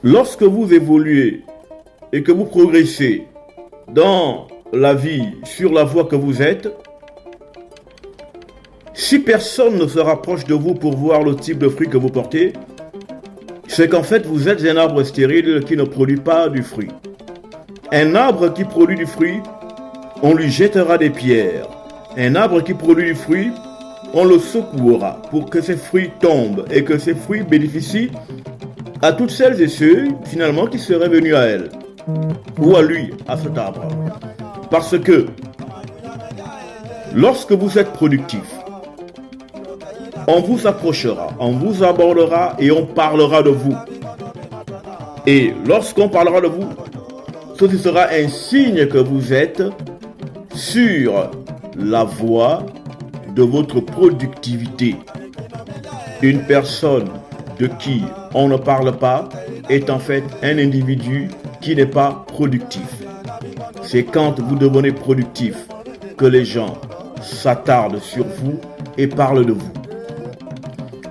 Lorsque vous évoluez et que vous progressez dans la vie, sur la voie que vous êtes, si personne ne se rapproche de vous pour voir le type de fruit que vous portez, c'est qu'en fait vous êtes un arbre stérile qui ne produit pas du fruit. Un arbre qui produit du fruit, on lui jettera des pierres. Un arbre qui produit du fruit, on le secouera pour que ses fruits tombent et que ses fruits bénéficient à toutes celles et ceux, finalement, qui seraient venus à elle, ou à lui, à cet arbre. Parce que, lorsque vous êtes productif, on vous approchera, on vous abordera et on parlera de vous. Et lorsqu'on parlera de vous, ceci sera un signe que vous êtes sur la voie de votre productivité. Une personne de qui on ne parle pas est en fait un individu qui n'est pas productif. C'est quand vous devenez productif que les gens s'attardent sur vous et parlent de vous.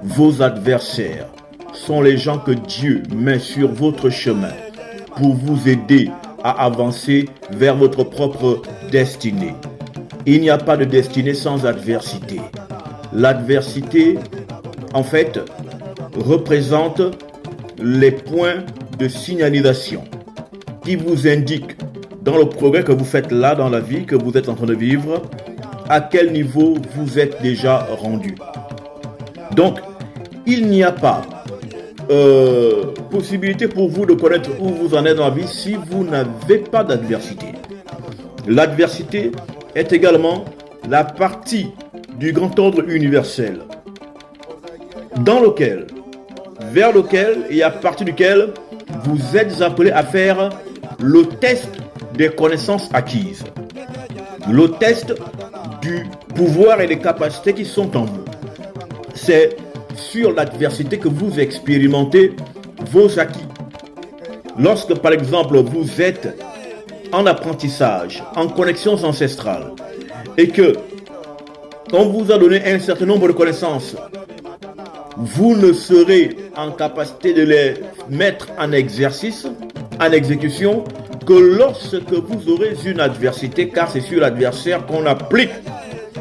Vos adversaires sont les gens que Dieu met sur votre chemin pour vous aider à avancer vers votre propre destinée. Il n'y a pas de destinée sans adversité. L'adversité, en fait, représente les points de signalisation qui vous indiquent dans le progrès que vous faites là dans la vie, que vous êtes en train de vivre, à quel niveau vous êtes déjà rendu. Donc, il n'y a pas possibilité pour vous de connaître où vous en êtes dans la vie si vous n'avez pas d'adversité. L'adversité est également la partie du grand ordre universel vers lequel et à partir duquel vous êtes appelés à faire le test des connaissances acquises, le test du pouvoir et des capacités qui sont en vous. C'est sur l'adversité que vous expérimentez vos acquis. Lorsque par exemple vous êtes en apprentissage, en connexions ancestrales, et que on vous a donné un certain nombre de connaissances, vous ne serez en capacité de les mettre en exercice, en exécution, que lorsque vous aurez une adversité, car c'est sur l'adversaire qu'on applique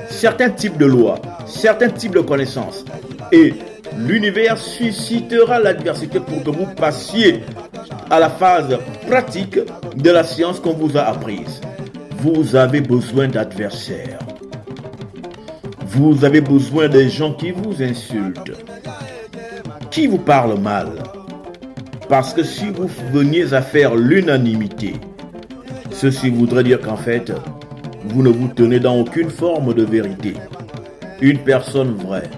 certains types de lois, certains types de connaissances. Et l'univers suscitera l'adversité pour que vous passiez à la phase pratique de la science qu'on vous a apprise. Vous avez besoin d'adversaires. Vous avez besoin des gens qui vous insultent, qui vous parlent mal. Parce que si vous veniez à faire l'unanimité, ceci voudrait dire qu'en fait, vous ne vous tenez dans aucune forme de vérité. Une personne vraie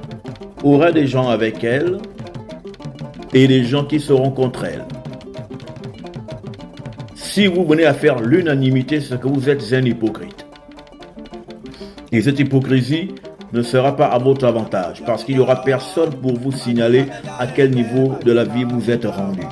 aura des gens avec elle et des gens qui seront contre elle. Si vous venez à faire l'unanimité, c'est que vous êtes un hypocrite. Et cette hypocrisie ne sera pas à votre avantage parce qu'il n'y aura personne pour vous signaler à quel niveau de la vie vous êtes rendu.